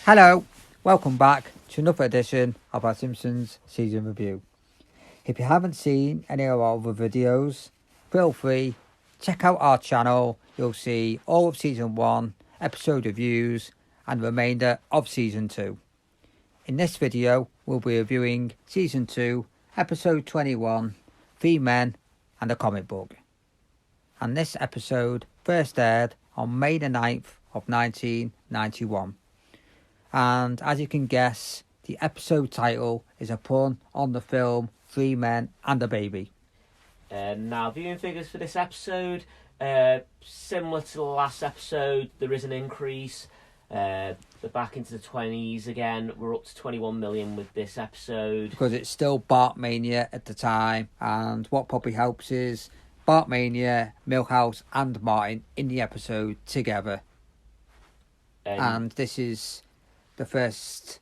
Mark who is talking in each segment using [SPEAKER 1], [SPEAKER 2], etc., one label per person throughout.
[SPEAKER 1] Hello, welcome back to another edition of our Simpsons season review. If you haven't seen any of our other videos, feel free, check out our channel. You'll see all of season 1, episode reviews, and the remainder of season 2. In this video, we'll be reviewing season 2, episode 21, 3 Men and a Comic Book. And this episode first aired on May the 9th of 1991. And as you can guess, the episode title is a pun on the film 3 Men and a Baby.
[SPEAKER 2] Now, viewing figures for this episode, similar to the last episode, there is an increase. They're back into the 20s again. We're up to 21 million with this episode.
[SPEAKER 1] Because it's still Bartmania at the time, and what probably helps is Bartmania, Milhouse and Martin in the episode together. And this is the first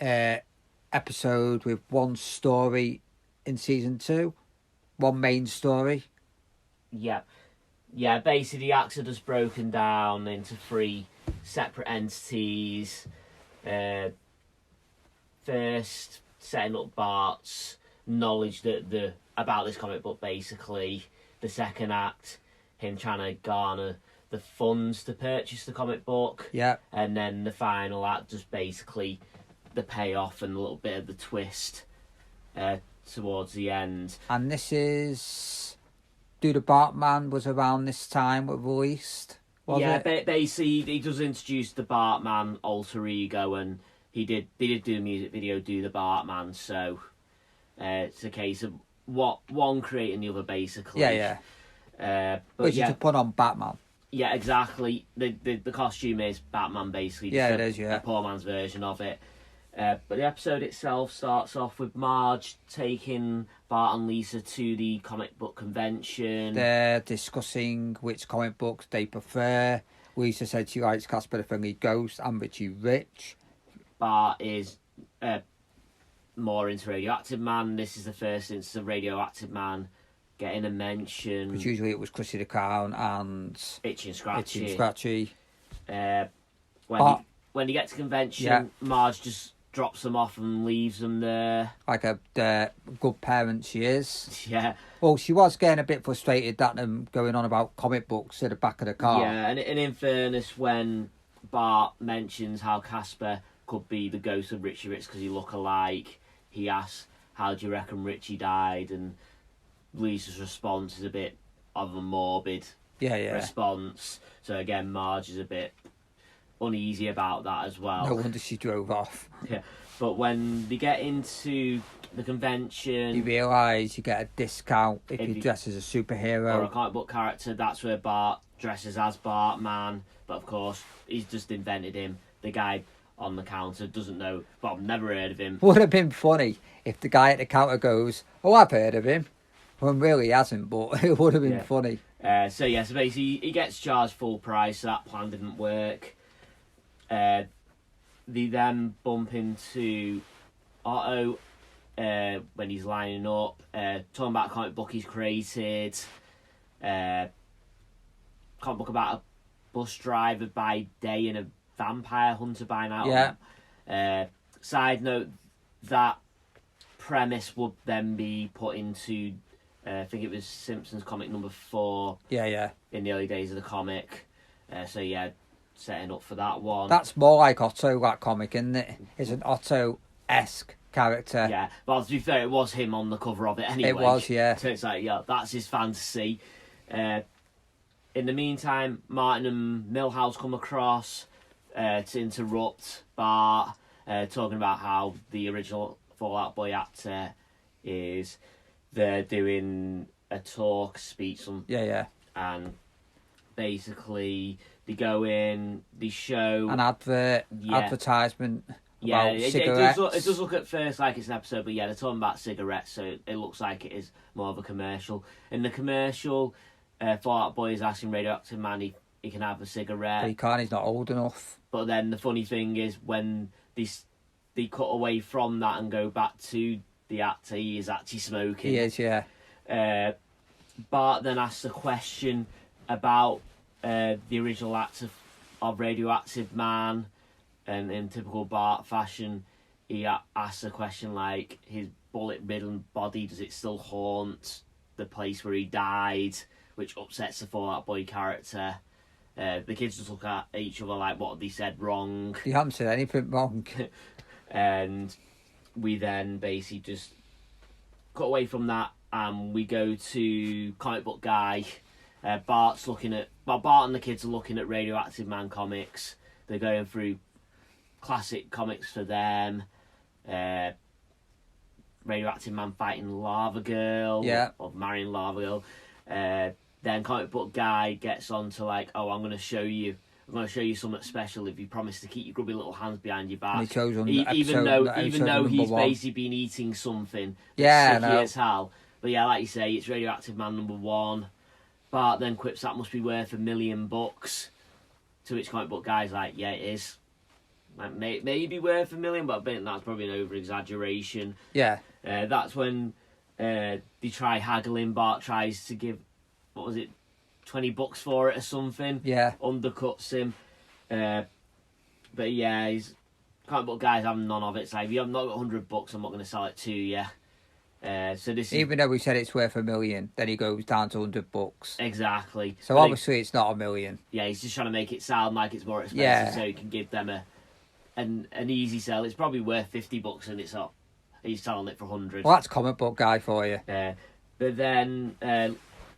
[SPEAKER 1] episode with one story in season 2, one main story.
[SPEAKER 2] Yeah, basically the Exodus broken down into 3 separate entities. First, setting up Bart's knowledge about this comic book, basically. The second act, him trying to garner the funds to purchase the comic book.
[SPEAKER 1] Yeah.
[SPEAKER 2] And then the final act, just basically the payoff and a little bit of the twist towards the end.
[SPEAKER 1] And this is... Do the Bartman was around this time released?
[SPEAKER 2] Basically he does introduce the Bartman alter ego, and they did do the music video, Do the Bartman, so it's a case of one creating the other, basically.
[SPEAKER 1] Which is to put on Batman.
[SPEAKER 2] Yeah, exactly. The costume is Batman, basically.
[SPEAKER 1] Yeah, it is, yeah.
[SPEAKER 2] A poor man's version of it. But the episode itself starts off with Marge taking Bart and Lisa to the comic book convention.
[SPEAKER 1] They're discussing which comic books they prefer. Lisa said she likes Casper the Friendly Ghost and Richie Rich.
[SPEAKER 2] Bart is more into Radioactive Man. This is the first instance of Radioactive Man getting a mention.
[SPEAKER 1] Because usually it was Chrissy the Clown and
[SPEAKER 2] Itchy and Scratchy. When they get to convention, Marge just drops them off and leaves them there.
[SPEAKER 1] Like a good parent she is.
[SPEAKER 2] Yeah.
[SPEAKER 1] Well, she was getting a bit frustrated that them going on about comic books at the back of the car.
[SPEAKER 2] Yeah, and in fairness, when Bart mentions how Casper could be the ghost of Richie Rich because he look alike, he asks, how do you reckon Richie died? And Lisa's response is a bit of a morbid response. So again, Marge is a bit uneasy about that as well.
[SPEAKER 1] No wonder she drove off.
[SPEAKER 2] Yeah, but when they get into the convention,
[SPEAKER 1] you realise you get a discount if you dress as a superhero
[SPEAKER 2] or a comic book character. That's where Bart dresses as Bartman, but of course he's just invented him. The guy on the counter doesn't know. Well, never heard of him.
[SPEAKER 1] Would have been funny if the guy at the counter goes, "Oh, I've heard of him." Well, really hasn't, but it would have been funny.
[SPEAKER 2] So basically he gets charged full price, so that plan didn't work. They then bump into Otto when he's lining up, talking about a comic book he's created. Comic book about a bus driver by day and a vampire hunter by night.
[SPEAKER 1] Yeah.
[SPEAKER 2] Side note, that premise would then be put into I think it was Simpsons comic number 4.
[SPEAKER 1] Yeah.
[SPEAKER 2] In the early days of the comic. Setting up for that one.
[SPEAKER 1] That's more like Otto, that comic, isn't it? It's an Otto-esque character.
[SPEAKER 2] Yeah, but to be fair, it was him on the cover of it anyway.
[SPEAKER 1] It was, yeah.
[SPEAKER 2] So it's like, that's his fantasy. In the meantime, Martin and Milhouse come across to interrupt Bart, talking about how the original Fall Out Boy actor is... They're doing a speech. And basically they go in, they show...
[SPEAKER 1] An advertisement about cigarettes.
[SPEAKER 2] It does look at first like it's an episode, but they're talking about cigarettes, so it looks like it is more of a commercial. In the commercial, Fall Out Boy is asking Radioactive Man he can have a cigarette.
[SPEAKER 1] But he can't, he's not old enough.
[SPEAKER 2] But then the funny thing is when they cut away from that and go back to the actor, he is actually smoking.
[SPEAKER 1] He is, yeah.
[SPEAKER 2] Bart then asks a question about the original actor of Radioactive Man, And in typical Bart fashion, he asks a question like, his bullet-ridden body, does it still haunt the place where he died? Which upsets the Fallout Boy character. The kids just look at each other like, what have they said wrong?
[SPEAKER 1] You haven't said anything wrong.
[SPEAKER 2] And we then basically just cut away from that, and we go to Comic Book Guy. Bart and the kids are looking at Radioactive Man comics. They're going through classic comics for them. Radioactive Man fighting Lava Girl.
[SPEAKER 1] Yeah.
[SPEAKER 2] Or marrying Lava Girl. Then Comic Book Guy gets on to like, oh, I'm going to show you something special if you promise to keep your grubby little hands behind your back.
[SPEAKER 1] And he chose on
[SPEAKER 2] Even though he's
[SPEAKER 1] one.
[SPEAKER 2] basically been eating something
[SPEAKER 1] Yeah,
[SPEAKER 2] sicky as hell. But yeah, like you say, it's Radioactive Man #1. Bart then quips that must be worth $1 million. To which Comic Book Guy's like, yeah, it is. Like, maybe worth $1 million, but I think that's probably an over-exaggeration.
[SPEAKER 1] Yeah.
[SPEAKER 2] That's when they try haggling. Bart tries to give, what was it, $20 for it or something.
[SPEAKER 1] Yeah.
[SPEAKER 2] Undercuts him. But yeah, Comic Book Guy's having none of it. It's like, if you have not got $100, I'm not going to sell it to you. So this
[SPEAKER 1] Even though we said it's worth $1 million, then he goes down to $100.
[SPEAKER 2] Exactly.
[SPEAKER 1] So obviously it's not $1 million.
[SPEAKER 2] Yeah, he's just trying to make it sound like it's more expensive,
[SPEAKER 1] Yeah.
[SPEAKER 2] so he can give them an easy sell. It's probably worth $50, and it's up. He's selling it for $100.
[SPEAKER 1] Well, that's Comic Book Guy for you.
[SPEAKER 2] But then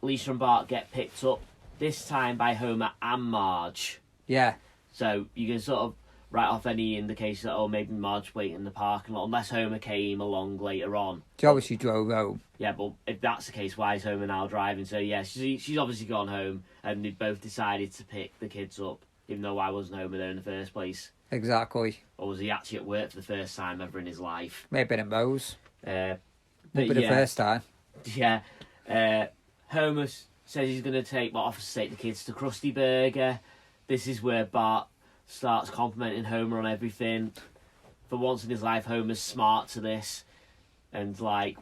[SPEAKER 2] Lisa and Bart get picked up, this time by Homer and Marge.
[SPEAKER 1] Yeah.
[SPEAKER 2] So you can sort of write off any indication that, oh, maybe Marge waiting in the parking lot, unless Homer came along later on.
[SPEAKER 1] She obviously drove home.
[SPEAKER 2] Yeah, but if that's the case, why is Homer now driving? So yeah, she's obviously gone home, and they both decided to pick the kids up, even though why wasn't Homer there in the first place?
[SPEAKER 1] Exactly.
[SPEAKER 2] Or was he actually at work for the first time ever in his life?
[SPEAKER 1] Maybe in a Moe's.
[SPEAKER 2] But
[SPEAKER 1] Maybe the first time.
[SPEAKER 2] Yeah. Homer says he's going to offers to take the kids to Krusty Burger. This is where Bart starts complimenting Homer on everything. For once in his life, Homer's smart to this. And like,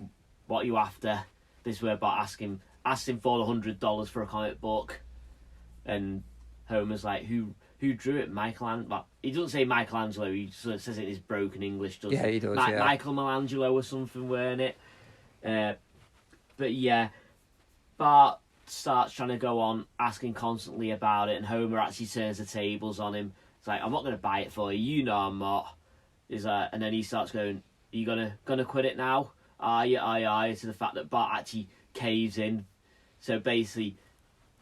[SPEAKER 2] what are you after? This is where Bart asked him for $100 for a comic book. And Homer's like, who drew it? Michelangelo. He doesn't say Michelangelo, he sort of says it in his broken English, doesn't he?
[SPEAKER 1] Yeah, he does, yeah.
[SPEAKER 2] Michael Melangelo or something, weren't it? But yeah, Bart starts trying to go on, asking constantly about it, and Homer actually turns the tables on him. It's like, I'm not going to buy it for you, you know I'm not. And then he starts going, are you gonna quit it now? Aye, to the fact that Bart actually caves in. So basically,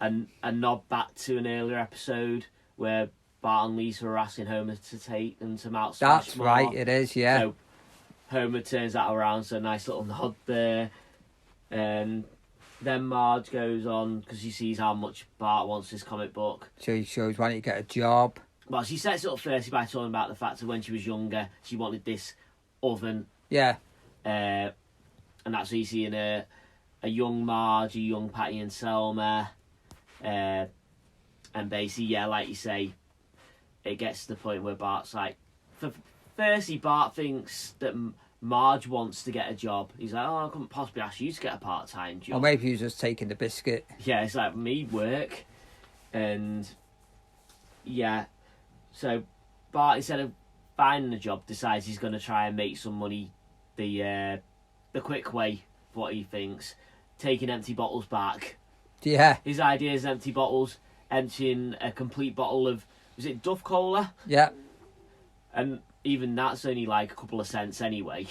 [SPEAKER 2] a nod back to an earlier episode where Bart and Lisa were asking Homer to take them to Mount Splashmore.
[SPEAKER 1] That's right, it is, yeah.
[SPEAKER 2] So Homer turns that around, so a nice little nod there. And then Marge goes on, because she sees how much Bart wants this comic book.
[SPEAKER 1] So he shows why don't you get a job.
[SPEAKER 2] Well, she sets it up firstly by talking about the fact that when she was younger, she wanted this oven.
[SPEAKER 1] Yeah.
[SPEAKER 2] And that's what you see in a young Marge, a young Patty and Selma. And basically, yeah, like you say, it gets to the point where Bart's like... Firstly, Bart thinks that Marge wants to get a job. He's like, oh, I couldn't possibly ask you to get a part-time job.
[SPEAKER 1] Or maybe he was just taking the biscuit.
[SPEAKER 2] Yeah, it's like, me work. And, yeah. So, Bart, instead of finding a job, decides he's going to try and make some money the quick way, what he thinks. Taking empty bottles back.
[SPEAKER 1] Yeah.
[SPEAKER 2] His idea is empty bottles, emptying a complete bottle of, was it Duff Cola?
[SPEAKER 1] Yeah.
[SPEAKER 2] And even that's only like a couple of cents anyway.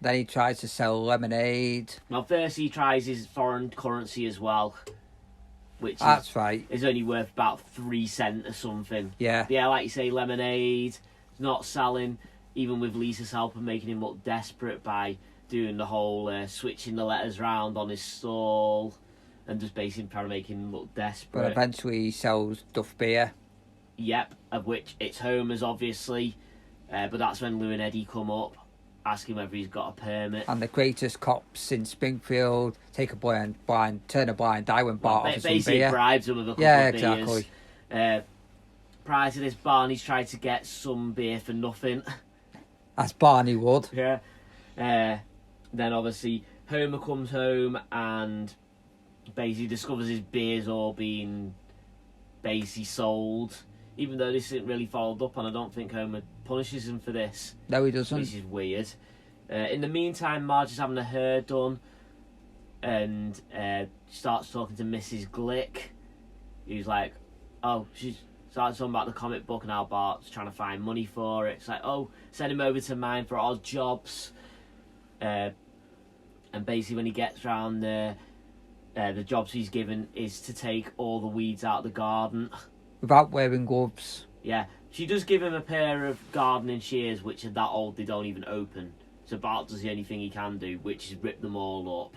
[SPEAKER 1] Then he tries to sell lemonade.
[SPEAKER 2] Well, first he tries his foreign currency as well, which
[SPEAKER 1] That's right.
[SPEAKER 2] is only worth about 3 cents or something.
[SPEAKER 1] Yeah.
[SPEAKER 2] But yeah, like you say, lemonade, not selling, even with Lisa's help and making him look desperate by doing the whole switching the letters round on his stall and just basically trying to make him look desperate.
[SPEAKER 1] But eventually he sells Duff beer.
[SPEAKER 2] Yep, of which it's Homer's, obviously. But that's when Lou and Eddie come up, asking whether he's got a permit.
[SPEAKER 1] And the greatest cops in Springfield turn a blind eye when Bart offers some
[SPEAKER 2] basically
[SPEAKER 1] beer.
[SPEAKER 2] bribes him with a couple
[SPEAKER 1] Yeah,
[SPEAKER 2] of beers.
[SPEAKER 1] exactly.
[SPEAKER 2] Prior to this, Barney's tried to get some beer for nothing.
[SPEAKER 1] As Barney would.
[SPEAKER 2] Yeah. Then obviously Homer comes home and basically discovers his beer's all been basically sold. even though this isn't really followed up on, I don't think Homer punishes him for this.
[SPEAKER 1] No, he doesn't.
[SPEAKER 2] Which is weird. In the meantime, Marge is having her hair done and starts talking to Mrs. Glick, who's like, she starts talking about the comic book and how Bart's trying to find money for it. It's like, send him over to mine for odd jobs. And basically when he gets round there, the jobs he's given is to take all the weeds out of the garden.
[SPEAKER 1] Without wearing gloves.
[SPEAKER 2] Yeah, she does give him a pair of gardening shears, which are that old they don't even open. So Bart does the only thing he can do, which is rip them all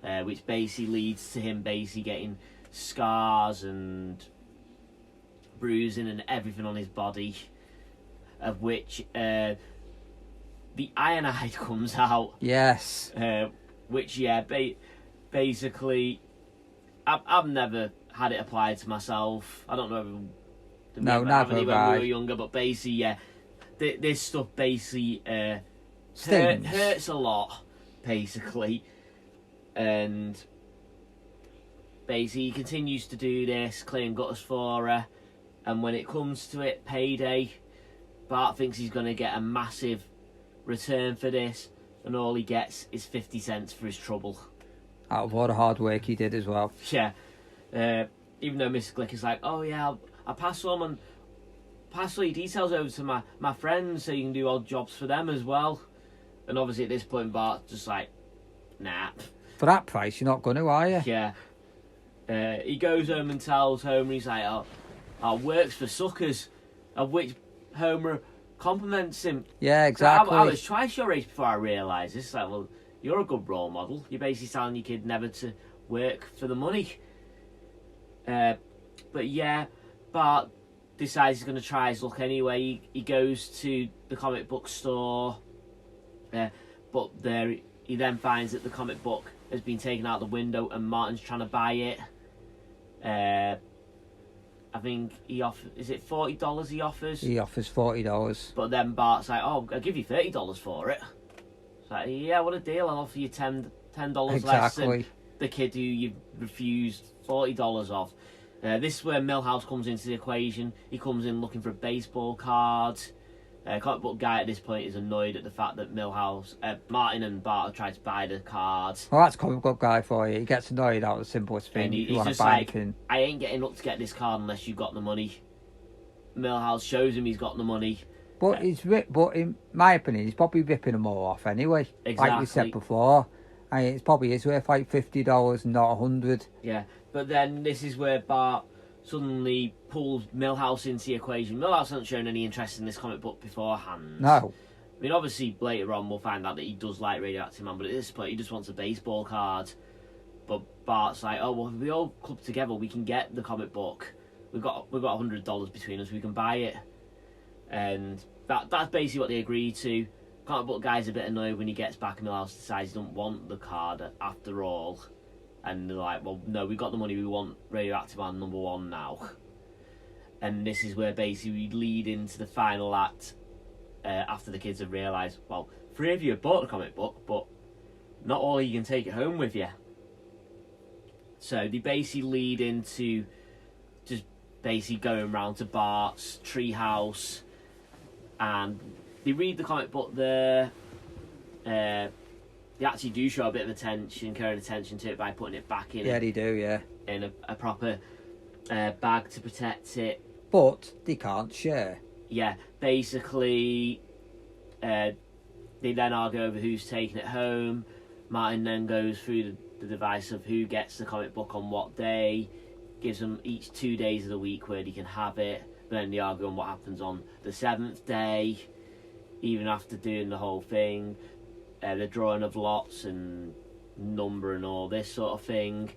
[SPEAKER 2] up. Which basically leads to him basically getting scars and bruising and everything on his body. Of which the ironide comes out.
[SPEAKER 1] Yes.
[SPEAKER 2] Which, basically, I've never had it applied to myself. I don't know if
[SPEAKER 1] No, never
[SPEAKER 2] when we were younger, but basically, this stuff basically hurts a lot, basically. And basically he continues to do this, clean gutters for her, and when it comes to it, payday, Bart thinks he's going to get a massive return for this, and all he gets is 50 cents for his trouble.
[SPEAKER 1] Out of all the hard work he did as well.
[SPEAKER 2] Yeah. Even though Mr. Glick is like, I'll pass all your details over to my friends so you can do odd jobs for them as well. And obviously at this point Bart's just like, nah.
[SPEAKER 1] For that price, you're not going to, are you?
[SPEAKER 2] Yeah. He goes home and tells Homer, he's like, works for suckers, of which Homer compliments him.
[SPEAKER 1] Yeah, exactly.
[SPEAKER 2] I was twice your age before I realised this. It's like, well, you're a good role model. You're basically telling your kid never to work for the money. But yeah, Bart decides he's going to try his luck anyway. He goes to the comic book store, but there he then finds that the comic book has been taken out the window and Martin's trying to buy it. I think is it $40 he offers?
[SPEAKER 1] He offers $40.
[SPEAKER 2] But then Bart's like, I'll give you $30 for it. It's like, yeah, what a deal, I'll offer you $10 less than the kid who you refused $40 off. This is where Milhouse comes into the equation. He comes in looking for a baseball card. Comic book guy at this point is annoyed at the fact that Martin and Bart have tried to buy the cards.
[SPEAKER 1] Well, that's comic book guy for you. He gets annoyed out of the simplest thing.
[SPEAKER 2] And he's just like, I ain't getting up to get this card unless you got the money. Milhouse shows him he's got the money.
[SPEAKER 1] But but in my opinion, he's probably ripping them all off anyway.
[SPEAKER 2] Exactly.
[SPEAKER 1] Like we said before. And it probably is worth like $50 and not $100.
[SPEAKER 2] Yeah, but then this is where Bart suddenly pulls Milhouse into the equation. Milhouse hasn't shown any interest in this comic book beforehand.
[SPEAKER 1] No.
[SPEAKER 2] I mean, obviously, later on we'll find out that he does like Radioactive Man, but at this point he just wants a baseball card. But Bart's like, well, if we all club together, we can get the comic book. We've got $100 between us, we can buy it. And that's basically what they agreed to. Comic book guy's a bit annoyed when he gets back and Milhouse decides he doesn't want the card after all. And they're like, well, no, we got the money, we want Radioactive Man #1 now. And this is where basically we lead into the final act after the kids have realised, well, 3 of you have bought the comic book, but not all of you can take it home with you. So they basically lead into just basically going round to Bart's treehouse, and they read the comic book there. They actually do show a bit of attention, current attention to it by putting it back in.
[SPEAKER 1] Yeah, they do, yeah.
[SPEAKER 2] In a proper bag to protect it.
[SPEAKER 1] But they can't share.
[SPEAKER 2] Yeah, basically, they then argue over who's taking it home. Martin then goes through the device of who gets the comic book on what day, gives them each 2 days of the week where they can have it. But then they argue on what happens on the 7th day, even after doing the whole thing. The drawing of lots and number and all this sort of thing.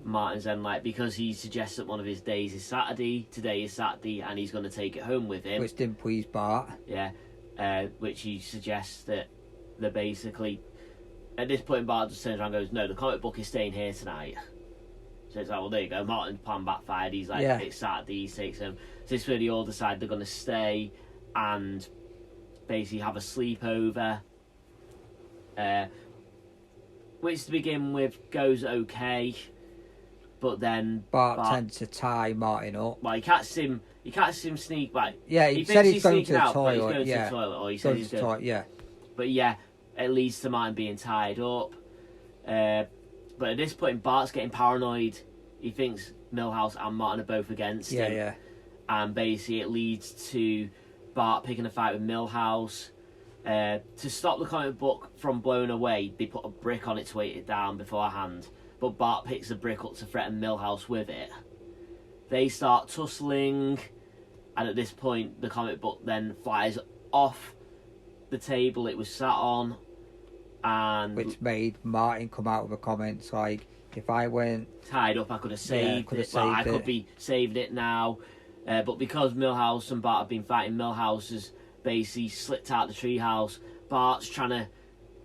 [SPEAKER 2] Martin's then like, because he suggests that one of his days is Saturday, today is Saturday, and he's going to take it home with him.
[SPEAKER 1] Which didn't please Bart.
[SPEAKER 2] Yeah, which he suggests that they're basically... At this point, Bart just turns around and goes, no, the comic book is staying here tonight. So it's like, well, there you go. Martin's plan backfired. He's like, yeah. It's Saturday, he takes him. So this is where they all decide they're going to stay and basically have a sleepover. Which to begin with goes okay, but then
[SPEAKER 1] Bart tends to tie Martin up.
[SPEAKER 2] Well, he catches him He catches him sneak back.
[SPEAKER 1] Yeah, he said he's going to the
[SPEAKER 2] but he's
[SPEAKER 1] toilet.
[SPEAKER 2] going to
[SPEAKER 1] Yeah,
[SPEAKER 2] the toilet, or he said he's going.
[SPEAKER 1] Yeah.
[SPEAKER 2] But yeah, it leads to Martin being tied up. But at this point, Bart's getting paranoid. He thinks Milhouse and Martin are both against him.
[SPEAKER 1] Yeah.
[SPEAKER 2] And basically, it leads to Bart picking a fight with Milhouse. To stop the comic book from blowing away, they put a brick on it to weight it down beforehand. But Bart picks the brick up to threaten Milhouse with it. They start tussling, and at this point, the comic book then flies off the table it was sat on, and
[SPEAKER 1] which made Martin come out with a comment like, "If I weren't
[SPEAKER 2] tied up, I could have saved it. Well, I could be saved it now." But because Milhouse and Bart have been fighting, Milhouse has basically slipped out the treehouse. Bart's trying to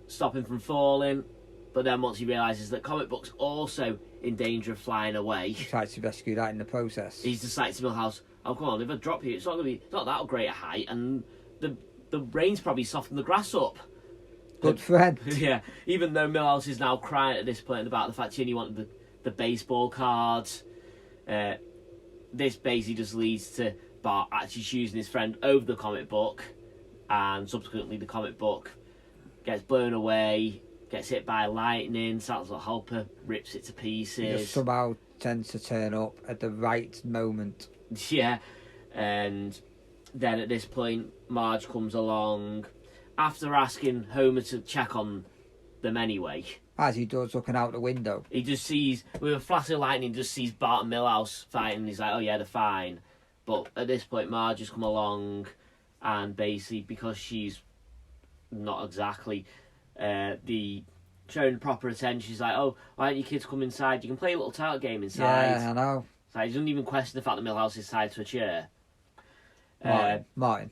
[SPEAKER 2] stop him from falling, but then once he realises that comic book's also in danger of flying away,
[SPEAKER 1] he tries to rescue that in the process.
[SPEAKER 2] He's just like to Milhouse, "Oh, come on, if I drop you, it's not that great a height, and the rain's probably softened the grass up."
[SPEAKER 1] Good friend.
[SPEAKER 2] Yeah, even though Milhouse is now crying at this point about the fact he only wanted the baseball cards, this basically just leads to Bart actually choosing his friend over the comic book, and subsequently the comic book gets blown away, gets hit by lightning, Santa's little helper rips it to pieces.
[SPEAKER 1] He just somehow tends to turn up at the right moment.
[SPEAKER 2] Yeah, and then at this point, Marge comes along after asking Homer to check on them anyway.
[SPEAKER 1] As he does, looking out the window.
[SPEAKER 2] He just sees, with a flash of lightning, just sees Bart and Milhouse fighting, and he's like, "Oh yeah, they're fine." But at this point, Marge has come along, and basically, because she's not exactly showing proper attention, she's like, "Oh, why don't you kids come inside? You can play a little title game inside."
[SPEAKER 1] Yeah, I know.
[SPEAKER 2] So he doesn't even question the fact that Milhouse is tied to a chair.
[SPEAKER 1] Martin.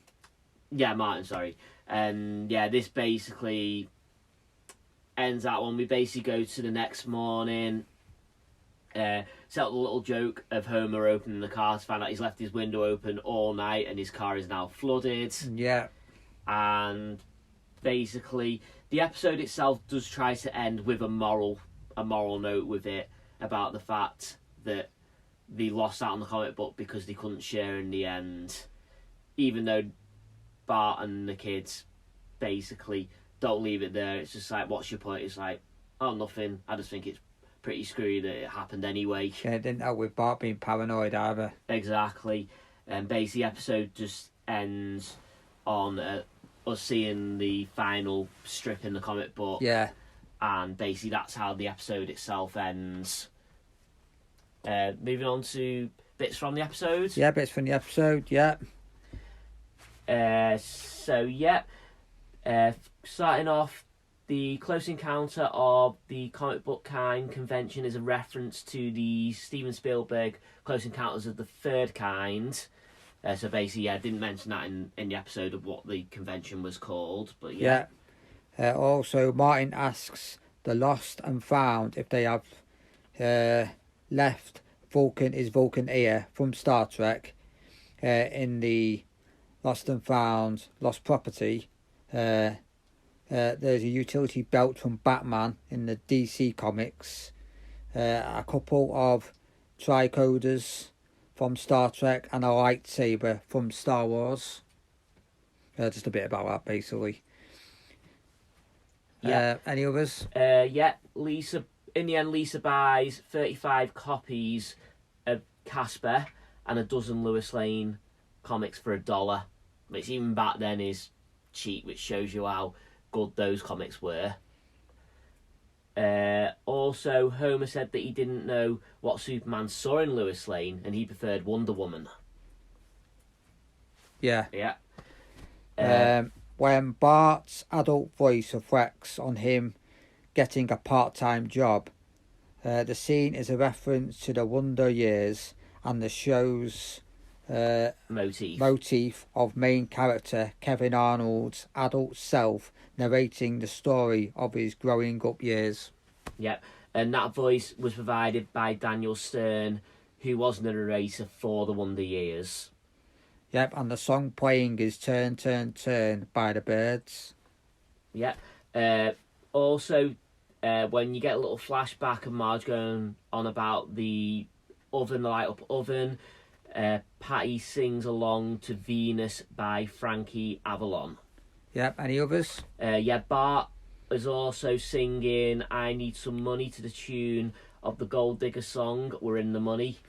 [SPEAKER 2] Yeah, Martin, sorry. And yeah, this basically ends that one. We basically go to the next morning, set up the little joke of Homer opening the car to find out he's left his window open all night and his car is now flooded.
[SPEAKER 1] Yeah.
[SPEAKER 2] And basically, the episode itself does try to end with a moral note with it, about the fact that they lost out on the comic book because they couldn't share in the end. Even though Bart and the kids basically don't leave it there. It's just like, what's your point? It's like, oh, nothing. I just think it's pretty screwy that it happened anyway.
[SPEAKER 1] Yeah, it didn't help with Bart being paranoid either.
[SPEAKER 2] Exactly. And basically, the episode just ends on us seeing the final strip in the comic book.
[SPEAKER 1] Yeah.
[SPEAKER 2] And basically, that's how the episode itself ends. Moving on to bits from the episode.
[SPEAKER 1] Yeah, bits from the episode, yeah.
[SPEAKER 2] Starting off, the Close Encounter of the Comic Book Kind convention is a reference to the Steven Spielberg Close Encounters of the Third Kind. So basically, I didn't mention that in the episode of what the convention was called, but yeah.
[SPEAKER 1] Also, Martin asks the lost and found if they have left Vulcan here from Star Trek in the Lost and Found Lost Property. There's a utility belt from Batman in the DC comics. A couple of tricoders from Star Trek and a lightsaber from Star Wars. Just a bit about that, basically. Any others?
[SPEAKER 2] Lisa. In the end, Lisa buys 35 copies of Casper and a dozen Lois Lane comics for $1, which even back then is cheap, which shows you how good those comics were. Also, Homer said that he didn't know what Superman saw in Lois Lane, and he preferred Wonder Woman.
[SPEAKER 1] Yeah.
[SPEAKER 2] Yeah.
[SPEAKER 1] When Bart's adult voice reflects on him getting a part-time job, the scene is a reference to the Wonder Years and the show's motif of main character Kevin Arnold's adult self narrating the story of his growing up years.
[SPEAKER 2] Yep, and that voice was provided by Daniel Stern, who was the narrator for the Wonder Years.
[SPEAKER 1] Yep, and the song playing is Turn, Turn, Turn by the Byrds.
[SPEAKER 2] Yep. Also, when you get a little flashback of Marge going on about the oven, the light up oven, Patty sings along to Venus by Frankie Avalon.
[SPEAKER 1] Yep, any others?
[SPEAKER 2] Bart is also singing I Need Some Money to the tune of the Gold Digger song, We're in the Money,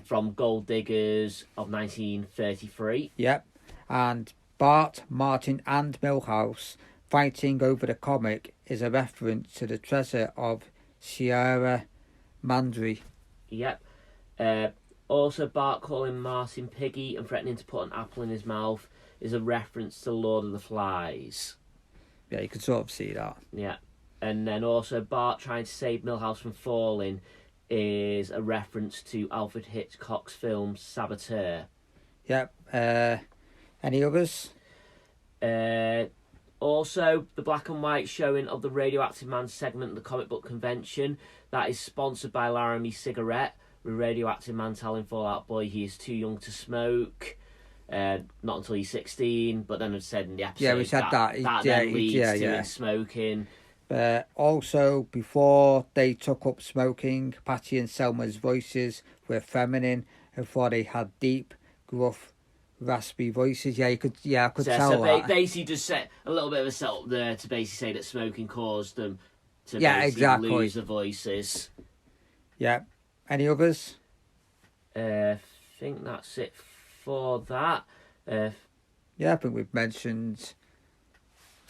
[SPEAKER 2] from Gold Diggers of 1933.
[SPEAKER 1] Yep, and Bart, Martin and Milhouse fighting over the comic is a reference to the treasure of Sierra Madre.
[SPEAKER 2] Yep. Also, Bart calling Martin Piggy and threatening to put an apple in his mouth is a reference to Lord of the Flies.
[SPEAKER 1] Yeah, you can sort of see that.
[SPEAKER 2] Yeah. And then also Bart trying to save Milhouse from falling is a reference to Alfred Hitchcock's film Saboteur.
[SPEAKER 1] Yep. Any others?
[SPEAKER 2] Also, the black and white showing of the Radioactive Man segment at the comic book convention, that is sponsored by Laramie Cigarette, with Radioactive Man telling Fallout Boy he is too young to smoke, not until he's 16, but then it said in the episode
[SPEAKER 1] we said that.
[SPEAKER 2] then leads to him smoking.
[SPEAKER 1] Also, before they took up smoking, Patty and Selma's voices were feminine, before they had deep, gruff, raspy voices. I could tell that.
[SPEAKER 2] Basically just set a little bit of a setup there to basically say that smoking caused them to lose the voices.
[SPEAKER 1] Yeah. Any others?
[SPEAKER 2] I think that's it for that.
[SPEAKER 1] I think we've mentioned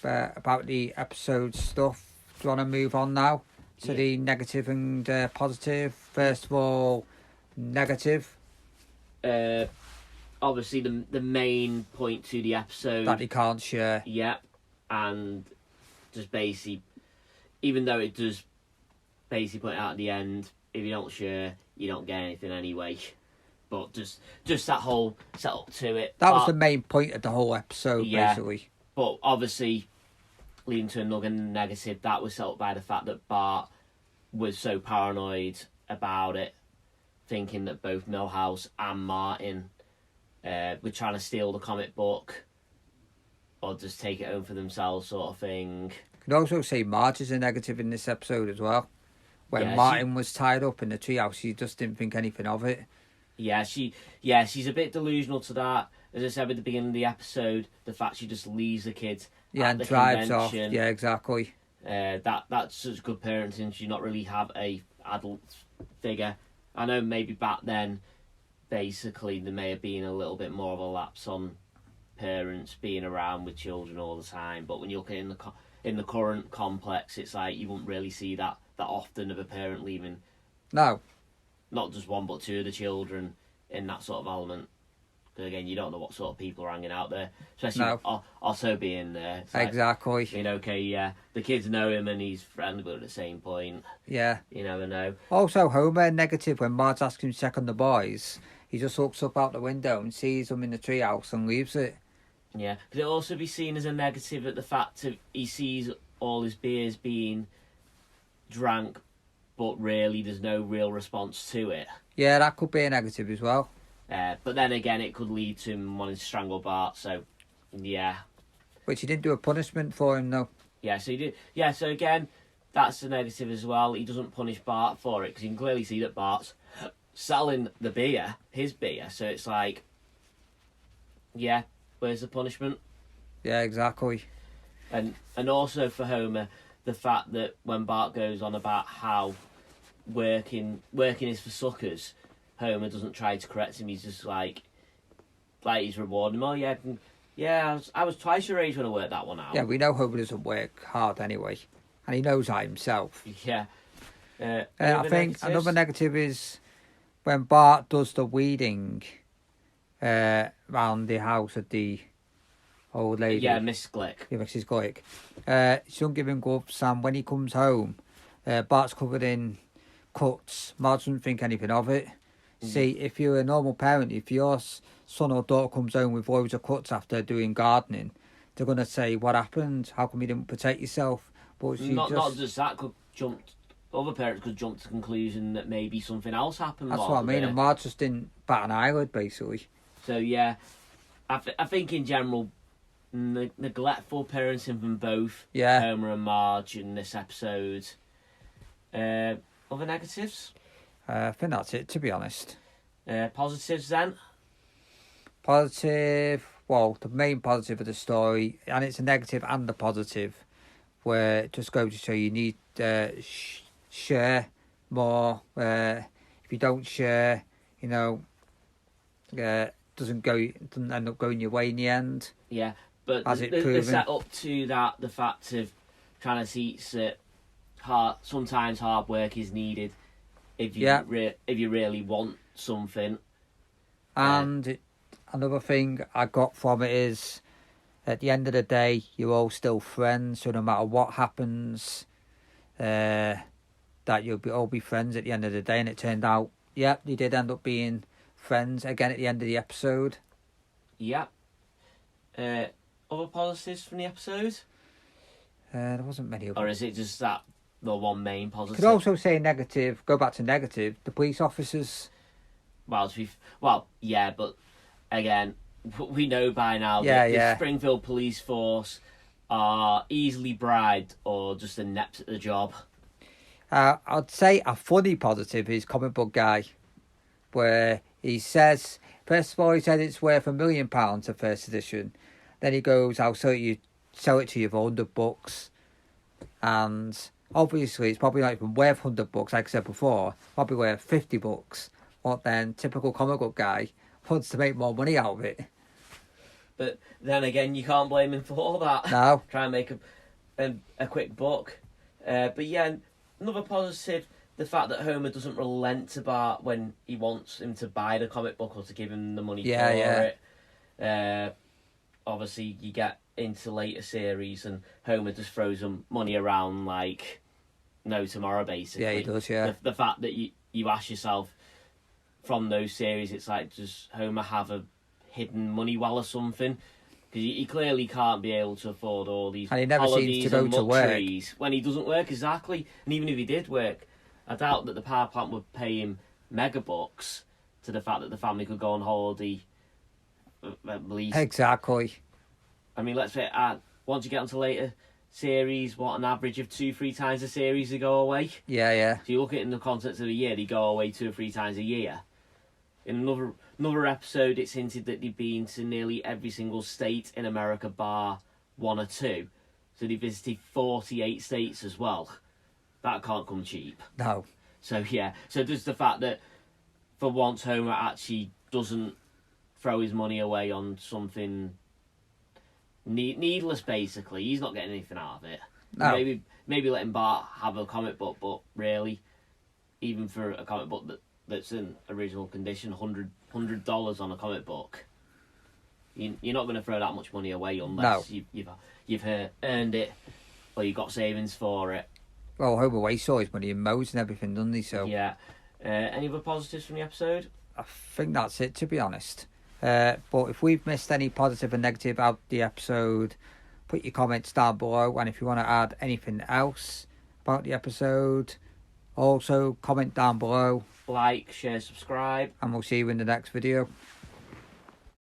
[SPEAKER 1] about the episode stuff. Do you want to move on now to the negative and positive? First of all, negative.
[SPEAKER 2] Obviously, the main point to the episode
[SPEAKER 1] that he can't share.
[SPEAKER 2] Yeah, and just basically, even though it does basically put it out at the end, if you don't share, you don't get anything anyway. But just that whole setup to it.
[SPEAKER 1] That was the main point of the whole episode, basically.
[SPEAKER 2] But obviously, leading to another negative, that was set up by the fact that Bart was so paranoid about it, thinking that both Milhouse and Martin were trying to steal the comic book or just take it home for themselves, sort of thing.
[SPEAKER 1] You could also say Marge is a negative in this episode as well. When Martin was tied up in the treehouse, she just didn't think anything of it.
[SPEAKER 2] Yeah, she's a bit delusional to that. As I said at the beginning of the episode, the fact she just leaves the kids at the
[SPEAKER 1] drives
[SPEAKER 2] convention.
[SPEAKER 1] Off. Yeah, exactly.
[SPEAKER 2] That's such good parenting. She not really have a adult figure. I know maybe back then, basically, there may have been a little bit more of a lapse on parents being around with children all the time. But when you look at it in the current complex, it's like you wouldn't really see that often of a parent leaving.
[SPEAKER 1] No.
[SPEAKER 2] Not just one, but two of the children in that sort of element. Because again, you don't know what sort of people are hanging out there. Especially also being there.
[SPEAKER 1] Exactly.
[SPEAKER 2] The kids know him and he's friendly, but at the same point, you never know.
[SPEAKER 1] Also, Homer, negative when Marge asks him to check on the boys. He just looks up out the window and sees them in the treehouse and leaves it.
[SPEAKER 2] Yeah. Could it also be seen as a negative at the fact that he sees all his beers being drank, but really there's no real response to it?
[SPEAKER 1] Yeah, that could be a negative as well.
[SPEAKER 2] But then again, it could lead to him wanting to strangle Bart, so yeah.
[SPEAKER 1] Which he didn't do a punishment for him, though.
[SPEAKER 2] Yeah, so he did. Yeah, so again, that's a negative as well. He doesn't punish Bart for it, because you can clearly see that Bart's selling the beer, his beer, so it's like, yeah, where's the punishment?
[SPEAKER 1] Yeah, exactly.
[SPEAKER 2] And also for Homer, the fact that when Bart goes on about how working is for suckers, Homer doesn't try to correct him. He's just like he's rewarding him. Oh yeah, I was twice your age when I worked that one out.
[SPEAKER 1] Yeah, we know Homer doesn't work hard anyway, and he knows that himself.
[SPEAKER 2] Yeah.
[SPEAKER 1] I think another negative is when Bart does the weeding around the house of the old lady.
[SPEAKER 2] Yeah, Miss Glick.
[SPEAKER 1] Yeah, Mrs. Glick. She don't give him gloves, and when he comes home, Bart's covered in cuts. Marge doesn't think anything of it. See, if you're a normal parent, if your son or daughter comes home with loads of cuts after doing gardening, they're going to say, what happened? How come you didn't protect yourself? But
[SPEAKER 2] not just that, other parents could jump to the conclusion that maybe something else happened.
[SPEAKER 1] That's what I mean, and Marge just didn't bat an eyelid, basically.
[SPEAKER 2] So, yeah, I think in general, neglectful parenting from both Homer and Marge in this episode. Other negatives?
[SPEAKER 1] I think that's it, to be honest.
[SPEAKER 2] Positives then?
[SPEAKER 1] Positive, well, the main positive of the story, and it's a negative and a positive, where it just goes to show you need to share more. If you don't share, you know, doesn't end up going your way in the end.
[SPEAKER 2] Yeah, but the set up to that, the fact of trying to teach that sometimes hard work is needed if you if you really want something.
[SPEAKER 1] And another thing I got from it is, at the end of the day, you're all still friends. So no matter what happens, that you'll all be friends at the end of the day. And it turned out, they did end up being friends again at the end of the episode.
[SPEAKER 2] Yep. Other positives from the episode?
[SPEAKER 1] There wasn't many other.
[SPEAKER 2] Or is it just that the one main positive?
[SPEAKER 1] Could also say negative. Go back to negative. The police officers.
[SPEAKER 2] Well, yeah, but again, we know by now that the Springfield police force are easily bribed or just inept at the job.
[SPEAKER 1] I'd say a funny positive is Comic Book Guy, where he says, first of all, he said it's worth £1 million a first edition. Then he goes, I'll sell it to you for $100. And obviously, it's probably not even worth $100, like I said before, probably worth $50. But then, typical comic book guy wants to make more money out of it.
[SPEAKER 2] But then again, you can't blame him for all that.
[SPEAKER 1] No.
[SPEAKER 2] Try and make a quick buck. But yeah, another positive, the fact that Homer doesn't relent to Bart when he wants him to buy the comic book or to give him the money for it. Obviously, you get into later series and Homer just throws some money around like no tomorrow, basically.
[SPEAKER 1] Yeah, he does, yeah.
[SPEAKER 2] The fact that you ask yourself, from those series, it's like, does Homer have a hidden money well or something? Because he clearly can't be able to afford all these
[SPEAKER 1] and he never seems to go to work
[SPEAKER 2] when he doesn't work. Exactly. And even if he did work, I doubt that the power plant would pay him megabucks to the fact that the family could go on holiday at least.
[SPEAKER 1] Exactly.
[SPEAKER 2] I mean, let's say once you get onto later series, what, an average of 2-3 times a series they go away?
[SPEAKER 1] Yeah.
[SPEAKER 2] So you look at it in the context of a year, they go away 2 or 3 times a year. In another episode, it's hinted that they've been to nearly every single state in America bar 1 or 2. So they visited 48 states as well. That can't come cheap.
[SPEAKER 1] No.
[SPEAKER 2] So yeah, so just the fact that for once Homer actually doesn't throw his money away on something needless, basically. He's not getting anything out of it.
[SPEAKER 1] No.
[SPEAKER 2] Maybe letting Bart have a comic book, but really, even for a comic book that's in original condition, $100 on a comic book, you're not going to throw that much money away unless you've earned it or you've got savings for it.
[SPEAKER 1] Well, Homer wastes all his money in modes and everything, doesn't he? So
[SPEAKER 2] yeah. Any other positives from the episode?
[SPEAKER 1] I think that's it, to be honest. But if we've missed any positive and negative out the episode, put your comments down below. And if you want to add anything else about the episode, also comment down below.
[SPEAKER 2] Like, share, subscribe.
[SPEAKER 1] And we'll see you in the next video.